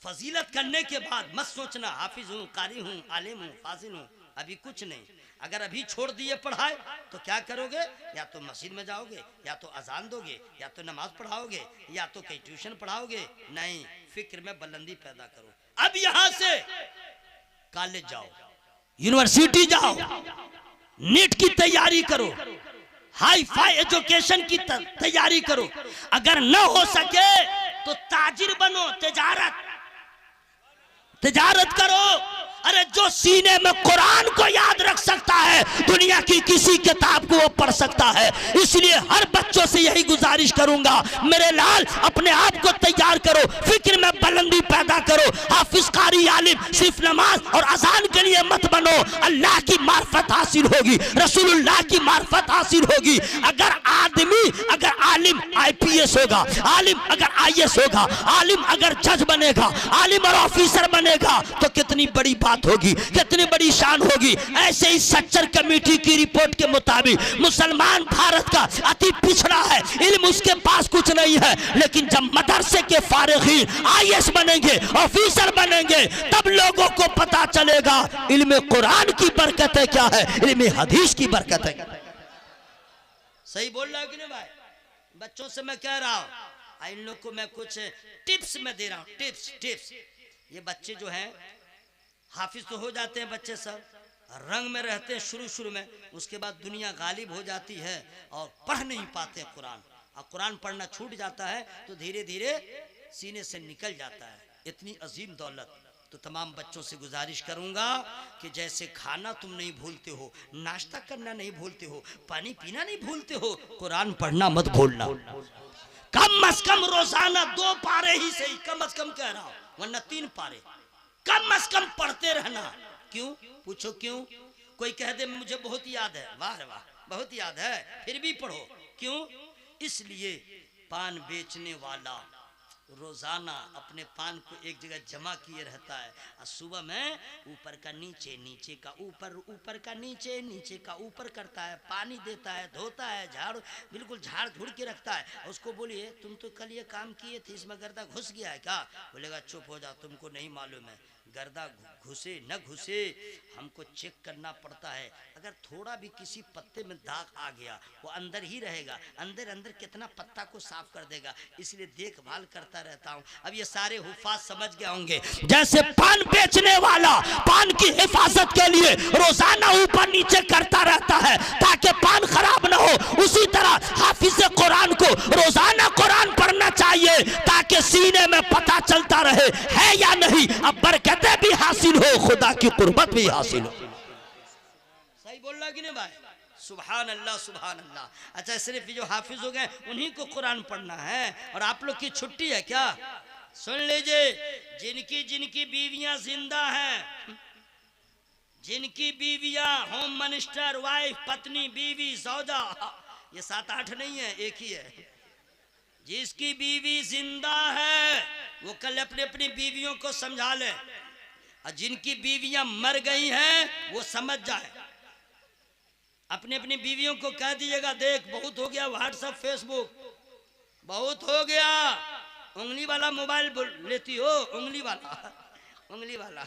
फजीलत करने के बाद मत सोचना हाफिज हूँ, कारी हूँ, आलिम हूँ, फाजिल हूँ, अभी कुछ नहीं। अगर अभी छोड़ दिए पढ़ाए तो क्या करोगे? या तो मस्जिद में जाओगे, या तो अजान दोगे, या तो नमाज पढ़ाओगे, या तो कहीं ट्यूशन पढ़ाओगे। नहीं, फिक्र में बुलंदी पैदा करो। अब यहाँ से कॉलेज जाओ, यूनिवर्सिटी जाओ, नीट की तैयारी करो, हाई फाई एजुकेशन की तैयारी करो। अगर न हो सके तो ताजिर बनो, तिजारत करो। अरे जो सीने में कुरान को याद रख सकता है दुनिया की किसी किताब को वो पढ़ सकता है। इसलिए हर बच्चों से यही गुजारिश करूंगा, मेरे लाल अपने आप को तैयार करो, फिक्र में बुलंदी पैदा करो। हाफिज कारी आलिम सिर्फ नमाज और अजान के लिए मत बनो, अल्लाह की मार्फत हासिल होगी, रसूलुल्लाह की मार्फत हासिल होगी। अगर आदमी अगर आलिम IPS होगा, आलिम अगर IAS होगा, आलिम अगर जज बनेगा, आलिम और ऑफिसर बनेगा तो कितनी बड़ी बात होगी, कितनी बड़ी शान होगी। ऐसे ही सच्चर कमेटी की रिपोर्ट के मुताबिक मुसलमान भारत का अति पिछड़ा है, इल्म उसके पास कुछ नहीं है, लेकिन जब मदरसे के फारिगीन IAS बनेंगे, ऑफिसर बनेंगे, तब लोगों को पता चलेगा इल्म कुरान की बरकत है क्या है, इल्म हदीस की बरकत है। सही बोल रहा है कि नहीं भाई? बच्चों से मैं कह रहा हूं, इन लोग को मैं कुछ टिप्स में दे रहा हूं, टिप्स। ये बच्चे जो हैं हाफिज तो हो जाते हैं, बच्चे सब रंग में रहते हैं शुरू में, उसके बाद दुनिया गालिब हो जाती है और पढ़ नहीं पाते कुरान, और कुरान पढ़ना छूट जाता है तो धीरे धीरे सीने से निकल जाता है इतनी अजीम दौलत। तो तमाम बच्चों से गुजारिश करूंगा कि जैसे खाना तुम नहीं भूलते हो, नाश्ता करना नहीं भूलते हो, पानी पीना नहीं भूलते हो, कुरान पढ़ना मत भूलना। कम अज कम रोजाना 2 पारे ही सही, कम अज कम कह रहा हूं, वरना 3 पारे कम अज कम पढ़ते रहना। क्यों? पूछो क्यों? कोई कह दे मुझे बहुत याद है, वाह वाह बहुत याद है, फिर भी पढ़ो। क्यों? इसलिए पान बेचने वाला रोजाना अपने पान को एक जगह जमा किए रहता है, और सुबह में ऊपर का नीचे, नीचे का ऊपर, ऊपर का नीचे, नीचे का ऊपर करता है, पानी देता है, धोता है, झाड़ बिल्कुल झाड़ झुड़ के रखता है। उसको बोलिए तुम तो कल ये काम किए थे, इसमें गर्दा घुस गया है क्या? बोलेगा चुप हो जा, तुमको नहीं मालूम है, गर्दा घुसे न घुसे हमको चेक करना पड़ता है। अगर थोड़ा भी किसी पत्ते में दाग आ गया वो अंदर ही रहेगा, अंदर अंदर कितना पत्ता को साफ कर देगा, इसलिए देखभाल करता रहता हूँ। अब ये सारे हुफाज समझ गए होंगे, जैसे पान बेचने वाला पान की हिफाजत के लिए रोजाना ऊपर नीचे करता रहता है ताकि पान खराब ना हो, उसी तरह हाफिज कुरान को रोजाना कुरान पढ़ना चाहिए ताकि सीने में पता चलता रहे है या नहीं, अब बरकतें भी हासिल हो, खुदा की कुर्बत भी हासिल हो। सही बोल रहा कि नहीं भाई? सुभान अल्लाह सुभान अल्लाह। अच्छा, सिर्फ जो हाफिज हो गए उन्हीं को कुरान पढ़ना है और आप लोग की छुट्टी है क्या? सुन लीजिए, जिनकी जिनकी बीवियां जिंदा हैं, जिनकी बीवियां होम मिनिस्टर, वाइफ, पत्नी, बीवी, सौजा, ये 7-8 नहीं है, एक ही है। जिसकी बीवी जिंदा है वो कल अपनी अपनी बीवियों को समझा ले, और जिनकी बीवियां मर गई हैं वो समझ जाए। अपनी अपनी बीवियों को कह दीजिएगा, देख बहुत हो गया व्हाट्सएप फेसबुक, बहुत हो गया, उंगली वाला मोबाइल लेती हो, उंगली वाला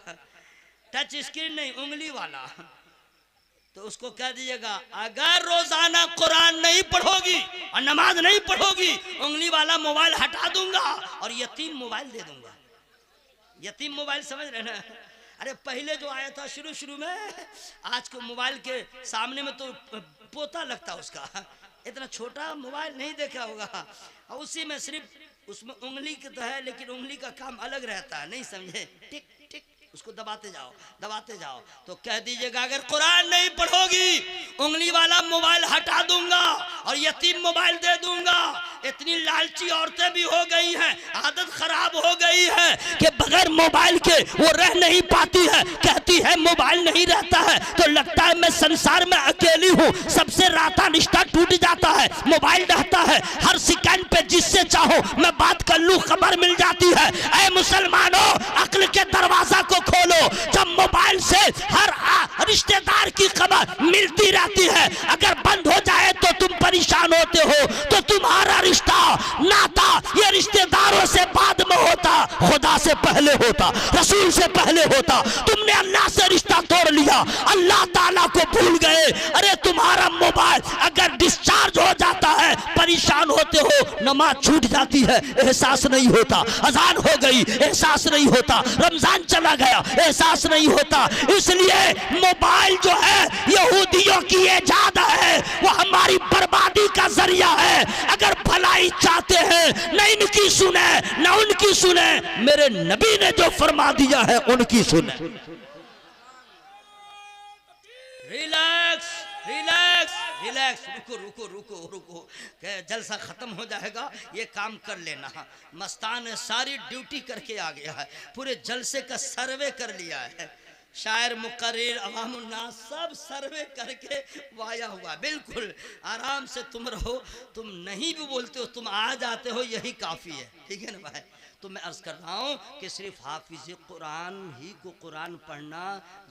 टच स्क्रीन नहीं, उंगली वाला। तो उसको कह दीजिएगा, अगर रोजाना कुरान नहीं पढ़ोगी और नमाज नहीं पढ़ोगी, उंगली वाला मोबाइल हटा दूंगा और यतीम मोबाइल दे दूंगा। यतीम मोबाइल समझ रहे ना? अरे पहले जो आया था शुरू में, आज को मोबाइल के सामने में तो पोता लगता उसका, इतना छोटा मोबाइल नहीं देखा होगा, और उसी में सिर्फ उसमें उंगली की तो है, लेकिन उंगली का काम अलग रहता है, नहीं समझे? टिक टिक उसको दबाते जाओ। तो कह दीजिएगा, अगर कुरान नहीं पढ़ोगी उंगली वाला मोबाइल हटा दूंगा और यतीम मोबाइल दे दूंगा। इतनी लालची औरतें भी हो गई हैं, आदत खराब हो गई है कि बगैर मोबाइल के वो रह नहीं पाती है। कहती है मोबाइल नहीं रहता है तो लगता है मैं संसार में अकेली हूँ, सबसे राता रिश्ता टूट जाता है। मोबाइल रहता है, हर सेकंड पे जिससे चाहो मैं बात कर लूं, खबर मिल जाती है। ऐ मुसलमानों, अक्ल के दरवाजा को खोलो। जब मोबाइल से हर रिश्तेदार की खबर मिलती रहती है, अगर बंद हो जाए तो तुम परेशान होते हो, तो तुम्हारा रिश्ता नाता ये रिश्तेदारों से बाद में होता, खुदा से पहले होता, रसूल से पहले होता। तुमने अल्लाह से रिश्ता तोड़ लिया, अल्लाह ताला को भूल गए। अरे तुम्हारा मोबाइल अगर डिस्चार्ज हो जाता है, परेशान होते हो, नमाज छूट जाती है, एहसास नहीं होता। अजान हो गई, एहसास नहीं होता। रमजान चला गया, एहसास नहीं होता। इसलिए मोबाइल जो है यहूदियों की इजाद है, वो हमारी बर्बादी का जरिया है। अगर भलाई चाहते हैं, न इनकी सुने न उनकी सुने, मेरे नबी ने जो फरमा दिया है उनकी सुने। रिलैक्स रिलैक्स रिलैक्स, रुको, जलसा खत्म हो जाएगा, ये काम कर लेना। मस्तान ने सारी ड्यूटी करके आ गया है, पूरे जलसे का सर्वे कर लिया है। शायर, मुकर्रिर, अवामुन्नास सब सर्वे करके वाया हुआ। बिल्कुल आराम से तुम रहो, तुम नहीं भी बोलते हो, तुम आ जाते हो, यही काफ़ी है। ठीक है ना भाई? तो मैं अर्ज़ कर रहा हूँ कि सिर्फ हाफिज़ कुरान ही को कुरान पढ़ना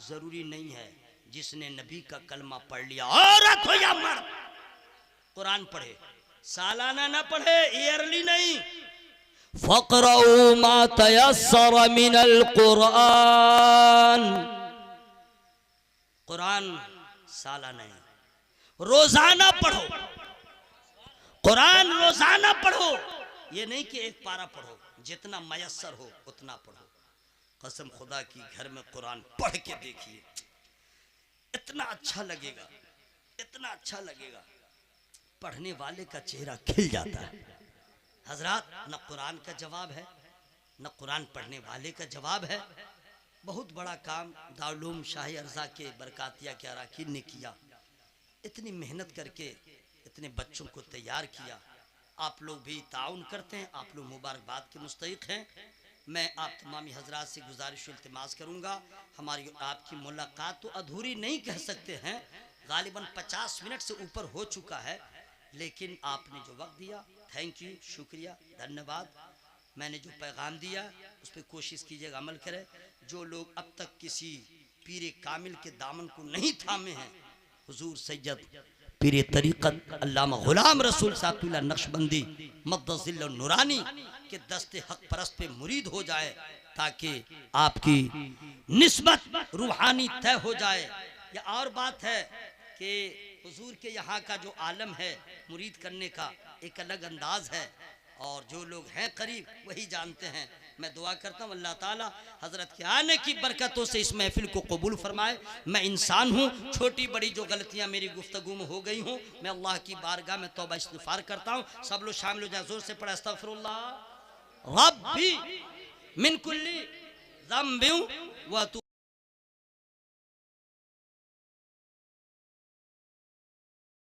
ज़रूरी नहीं है। जिसने नबी का कलमा पढ़ लिया, औरत हो या मर्द, कुरान पढ़े, सालाना ना पढ़े, ईयरली नहीं। फ़क़रऊ मा तयस्सर मिनल कुरान, कुरान सालाना नहीं, रोजाना पढ़ो कुरान, रोजाना पढ़ो। ये नहीं कि एक पारा पढ़ो, जितना मयस्सर हो उतना पढ़ो। कसम खुदा की, घर में कुरान पढ़ के देखिए, इतना अच्छा लगेगा, इतना अच्छा लगेगा, पढ़ने वाले का चेहरा खिल जाता है। हजरात, न कुरान का जवाब है, न कुरान पढ़ने वाले का जवाब है। बहुत बड़ा काम दारुल उलूम शाही अर्जा के बरकातिया के अराकीन ने किया। इतनी मेहनत करके इतने बच्चों को तैयार किया। आप लोग भी ताउन करते हैं, आप लोग मुबारकबाद के मुस्तहिक हैं। मैं आप तमामी हजरात से गुजारिश इल्तिमास करूँगा, हमारी आपकी मुलाकात तो अधूरी नहीं कह सकते हैं, गालिबन 50 मिनट से ऊपर हो चुका है, लेकिन आपने जो वक्त दिया, थैंक यू, शुक्रिया, धन्यवाद। मैंने जो पैगाम दिया उस पर कोशिश कीजिएगा अमल करें। जो लोग अब तक किसी पीर कामिल के दामन को नहीं थामे हैं, हुजूर सैयद पीर तरीक़त अल्लामा गुलाम रसूल सातुल्लाह नक्शबंदी मद्दज़िल्ल नूरानी के दस्ते हक परस्त पे मुरीद हो जाए, ताकि आपकी निस्बत रूहानी तय हो जाए। या और बात है कि हुजूर के यहाँ का जो आलम है मुरीद करने का एक अलग अंदाज है, और जो लोग हैं करीब वही जानते हैं। मैं दुआ करता हूँ अल्लाह ताला हज़रत के आने की बरकतों से इस महफिल को कबूल फरमाए। मैं इंसान हूँ, छोटी बड़ी जो गलतियाँ मेरी गुफ्तगू में हो गई हूँ, मैं अल्लाह की बारगाह में तौबा इस्तिग़फ़ार करता हूँ। सब लोग शामिल हो जाए, ज़ोर से पढ़े अस्तग़फ़िरुल्लाह रब्बी मिन कुल्ली ज़ंबिन व